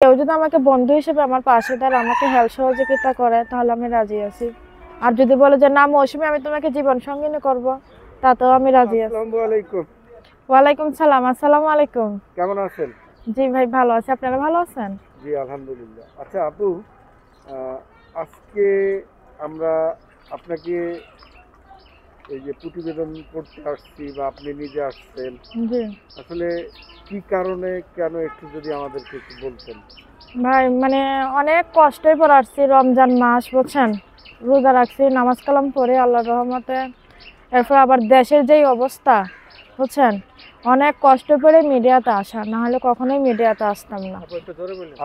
কেউ যদি আমাকে বন্ধু হিসেবে আমার পাশে দাঁড়ায়, আমাকে হেল্প সহযোগিতা করে, তাহলে আমি রাজি আছি। আর যদি বলে যে না মৌসুমী আমি তোমাকে জীবন সঙ্গিনী করব, তাতেও আমি রাজি আছি। আসসালামু আলাইকুম। ওয়ালাইকুম সালাম। আসসালামু আলাইকুম। কেমন আছেন? জি ভাই, ভালো আছি। আপনারা ভালো আছেন? জি আলহামদুলিল্লাহ। আচ্ছা আপু, আজকে আমরা আপনাকে এই যে প্রতিবেদন করতে আসছি বা আপনি নিজে আসছেন, জি আসলে কি কারণে কেন একটু যদি আমাদেরকে একটু বলতেন। ভাই, অনেক কষ্টই পর আসছি। রমজান মাস বুঝছেন, রোজা রাখছি, নামাজ কালাম পড়ে আল্লাহর রহমতে। এরপর আবার দেশের যেই অবস্থা বুঝছেন, অনেক কষ্ট করে মিডিয়াতে আসা, না হলে কখনোই মিডিয়াতে আসতাম না।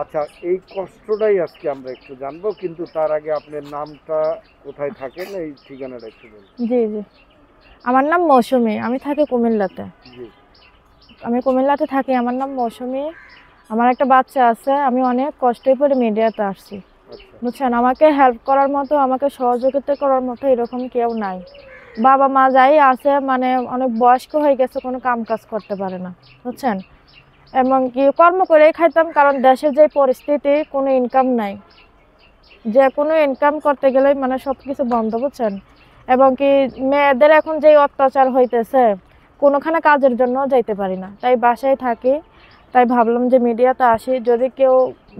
আচ্ছা, এই কষ্টটাই আজকে আমরা একটু জানবো, কিন্তু তার আগে আপনার নামটা, কোথায় থাকেন, এই ঠিকানাটা একটু বলুন। জি জি, আমার নাম মৌসুমী, আমি থাকি কুমিল্লাতে। জি। আমি কুমিল্লাতে থাকি, আমার নাম মৌসুমী। আমার একটা বাচ্চা আছে। আমি অনেক কষ্ট করে মিডিয়াতে আসছি আচ্ছা। বুঝছেন। আমাকে হেল্প করার মতো, আমাকে সহযোগিতা করার মতো এরকম কেউ নাই। বাবা মা যাই আছে অনেক বয়স্ক হয়ে গেছে, কোনো কাম কাজ করতে পারে না বুঝছেন। এমনকি কর্ম করেই খাইতাম, কারণ দেশের যে পরিস্থিতি, কোনো ইনকাম নাই। যে কোনো ইনকাম করতে গেলে সব কিছু বন্ধ বুঝছেন। এবং কি মেয়েদের এখন যে অত্যাচার হইতেছে, কোনোখানে কাজের জন্য যাইতে পারি না, তাই বাসায় থাকি। তাই ভাবলাম যে মিডিয়াতে আসি, যদি কেউ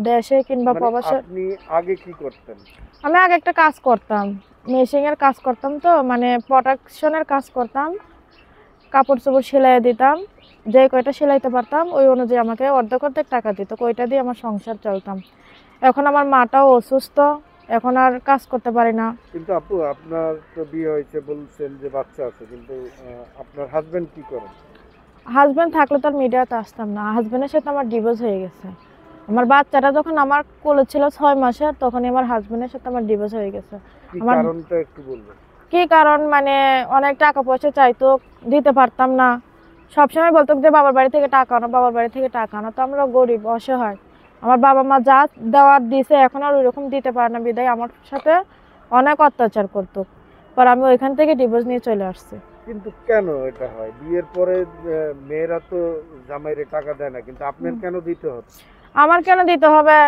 দেশে কিংবা প্রবাসে। আপনি আগে কি করতেন? আমি আগে একটা কাজ করতাম, মেশিনের কাজ করতাম, তো প্রোডাকশনের কাজ করতাম। কাপড় চোপড় সেলাই দিতাম, যে কয়টা সেলাইতে পারতাম ওই অনুযায়ী আমাকে অর্ধেক অর্ধেক টাকা দিত, কয়টা দিয়ে আমার সংসার চলতাম। এখন আমার মাটাও অসুস্থ, এখন আর কাজ করতে পারি না। কিন্তু আপু, আপনার তো বিয়ে হয়েছে, বলছেন যে বাচ্চা আছে, কিন্তু আপনার হাজবেন্ড কি করেন? হাজব্যান্ড থাকলে তো আর মিডিয়াতে আসতাম না। হাজব্যান্ডের সাথে আমার ডিভোর্স হয়ে গেছে। আমার বাচ্চাটা যখন আমার কোলে ছিল 6 মাসের, তখনই আমার হাজব্যান্ডের সাথে আমার ডিভোর্স হয়ে গেছে। কি আমার কারণটা একটু বলবেন? কি কারণ, অনেক টাকা পয়সা চাইতো, দিতে পারতাম না। সবসময় বলতো যে বাবার বাড়ি থেকে টাকা আনো, বাবার বাড়ি থেকে টাকা আনো। তো আমরা গরিব অসহায়, আমার বাবা মা যা দেওয়ার দিছে, এখন আর ওইরকম দিতে পারে না, বিদায় আমার সাথে অনেক অত্যাচার করতো। পর আমি ওইখান থেকে ডিভোর্স নিয়ে চলে আসছি। কিন্তু কেন এটা হয়? বিয়ের পরে মেয়েরা তো জামাইরে টাকা দেয় না, কিন্তু আপনার কেন দিতে হচ্ছে? আমার কেন দিতে হবে?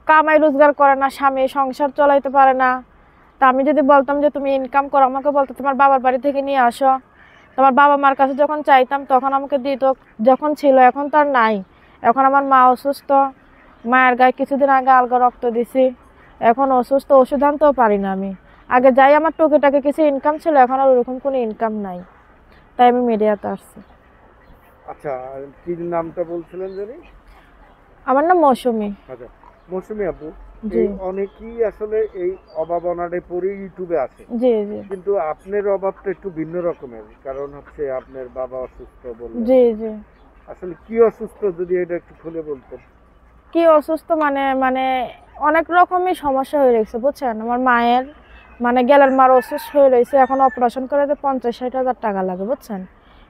কামাই রোজগার করে না স্বামী, সংসার চালাইতে পারে না। তা আমি যদি বলতাম যে তুমি ইনকাম করো, আমাকে বলতো তোমার বাবার বাড়ি থেকে নিয়ে আসো। তোমার বাবা মার কাছে যখন চাইতাম তখন আমাকে দিত, যখন ছিল। এখন তো আর নাই। এখন আমার মা অসুস্থ, মায়ের গায়ে কিছুদিন আগে আলগা রক্ত দিছি, এখন অসুস্থ, ওষুধ আনতেও পারি না আমি। আগে যাই আমার টুকিটাকি কিছু ইনকাম ছিল, এখন আর ওরকম কোনো ইনকাম নাই, তাই আমি মিডিয়াতে আসছি। আচ্ছা, কি নামটা বলছিলেন জানি? আমার নাম মৌসুমী। আচ্ছা, মৌসুমী আপু, জি এই অনেকেই আসলে এই অভাব অনাটে পড়ে ইউটিউবে আসে, জি জি কিন্তু আপনার অভাবটা একটু ভিন্ন রকমের। কারণ হচ্ছে আপনার বাবা অসুস্থ বললেন। জি জি। আসলে কি অসুস্থ, যদি এটা একটু খুলে বলতেন। কি অসুস্থ অনেক রকমই সমস্যা হয়ে রয়েছে বুঝছেন। আমার মায়ের গেলের মার অসুস্থ হয়ে রয়েছে, এখন অপারেশন করে 50-60 হাজার টাকা লাগে বুঝছেন।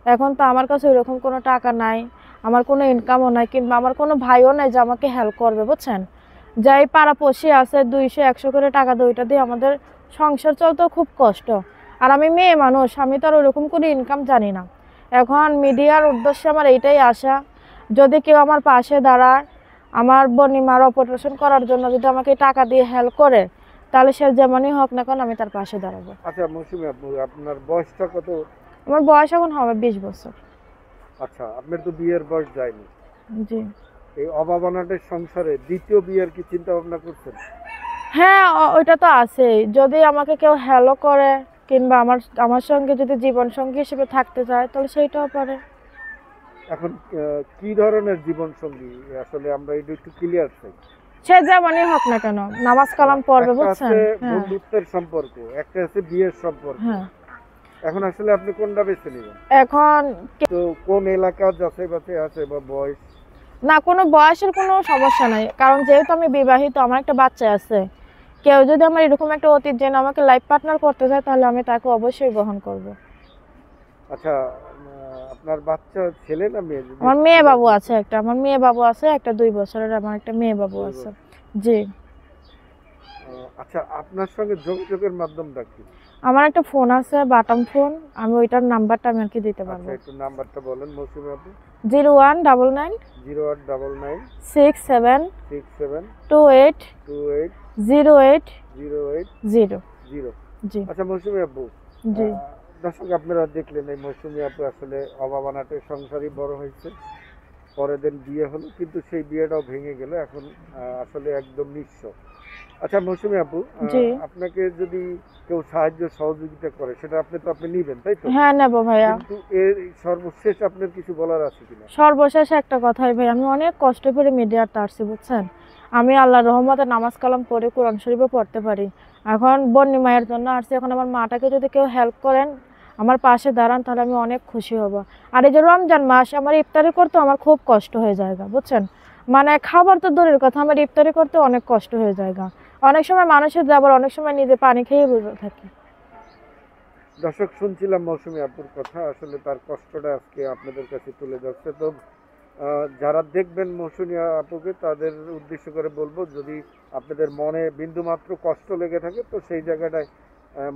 এখন তো আমার কাছে ওইরকম কোনো টাকা নাই, আমার কোনো ইনকামও নাই, কিংবা আমার কোনো ভাইও নাই যে আমাকে হেল্প করবে বুঝছেন। যাই পাড়াপড়শি আছে 200-100 করে টাকা দেয়, ওইটা দিয়ে আমাদের সংসার চলতেও খুব কষ্ট। আর আমি মেয়ে মানুষ, আমি তো আর ওইরকম করে ইনকাম জানি না। এখন মিডিয়ার উদ্দেশ্যে আমার এইটাই আশা, যদি কেউ আমার পাশে দাঁড়ায়, আমার বোনিমার অপারেশন করার জন্য যদি আমাকে টাকা দিয়ে হেল্প করে, তাহলে সে যেমনই হোক না কেন আমি তার পাশে দাঁড়াবো। আচ্ছা মৌসুমী আপু, আপনার বয়সটা কত? আমার বয়স এখন হবে 20 বছর। আচ্ছা, আপনার তো বিয়ের বয়স যায়নি। জি এই অভাব অনাটের সংসারে দ্বিতীয় বিয়ের কি চিন্তা ভাবনা করছেন? হ্যাঁ, ওইটা তো আছেই। যদি আমাকে কেউ হেল্প করে, কিংবা আমার আমার সঙ্গে যদি জীবন সঙ্গী হিসেবে থাকতে চায়, তাহলে সেইটাও পারে। এখন কি ধরনের জীবন সঙ্গী? আসলে আমরা এটা একটু ক্লিয়ার চাই। সে যেমনই হোক না কেন, নামাজ কালাম পড়বে একটা বুঝছেন। আছে হ্যাঁ বন্ধুত্বের সম্পর্ক, একটা আছে বিয়ের সম্পর্ক। হ্যাঁ। এখন আসলে আপনি কোনটা বেছে নেবেন? এখন তো কোন এলাকা যাচাই বাছাই আছে বা বয়স? না, কোনো বয়সের কোনো সমস্যা নাই, কারণ যেহেতু আমি বিবাহিত, আমার একটা বাচ্চা আছে। কেউ যদি আমার এরকম একটা অতীত জেনে আমাকে লাইফ পার্টনার করতে চায়, তাহলে আমি তাকে অবশ্যই গ্রহণ করব। আচ্ছা, আপনার বাচ্চা ছেলে না মেয়ে? আমার মেয়ে বাবু আছে একটা, আমার মেয়ে বাবু আছে একটা 2 বছরের, আমার একটা মেয়ে বাবু আছে। জি। আচ্ছা, আপনার সঙ্গে যোগাযোগের মাধ্যমটা কি? আমার একটা ফোন আছে, বাটন ফোন, আমি ওইটার নাম্বারটা আমি আর কি দিতে পারবো। আচ্ছা, একটু নাম্বারটা বলেন মৌসুমী আপু। 0199 0899 67 67 28 28 08 08 0। 0। জি আচ্ছা মৌসুমী আপু, জি দর্শক আপনারা দেখলেন এই মৌসুমী আপু আসলে অভাবনাটে সংসারই বড় হয়েছে, পরের দিন বিয়ে হলো, কিন্তু সেই বিয়েটাও ভেঙে গেল, এখন আসলে একদম নিঃস্ব। আচ্ছা মৌসুমী আপু, জি। আপনাকে যদি কেউ সাহায্য সহযোগিতা করে সেটা আপনি নিবেন, তাই তো? হ্যাঁ, নেব ভাইয়া। কিন্তু এর সর্বশেষ আপনার কিছু বলার আছে কিনা? সর্বশেষ একটা কথাই ভাই, আমি অনেক কষ্ট করে মিডিয়াতে আসছি বুঝছেন। আমি আল্লাহর রহমতে নামাজ কালাম পড়ে কোরআন শরীফও পড়তে পারি। এখন বন্নি মায়ের জন্য আসছি, এখন আমার মাটাকে যদি কেউ হেল্প করেন, আমার পাশে দাঁড়ান, তাহলে আমি অনেক খুশি হব। আর এই যে রমজান মাস, আমার ইফতারি করতে আমার খুব কষ্ট হয়ে যায় বুঝছেন। মানে খাবার তো দূরের কথা, আমার ইফতারি করতে অনেক কষ্ট হয়ে যায়। অনেক সময় মানুষের যাবার, অনেক সময় নিজে পানি খেয়ে বসে থাকি। দর্শক শুনছিলাম মৌসুমী আপুর কথা, আসলে তার কষ্টটা আজকে আপনাদের কাছে তুলে যাচ্ছে। তো যারা দেখবেন মৌসুমী আপুকে, তাদের উদ্দেশ্য করে বলবো, যদি আপনাদের মনে বিন্দুমাত্র কষ্ট লেগে থাকে তো সেই জায়গাটায়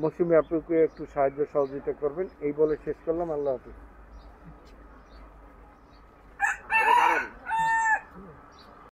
মৌসুমী আপুকে একটু সাহায্য সহযোগিতা করবেন, এই বলে শেষ করলাম। আল্লাহ হাফিজ।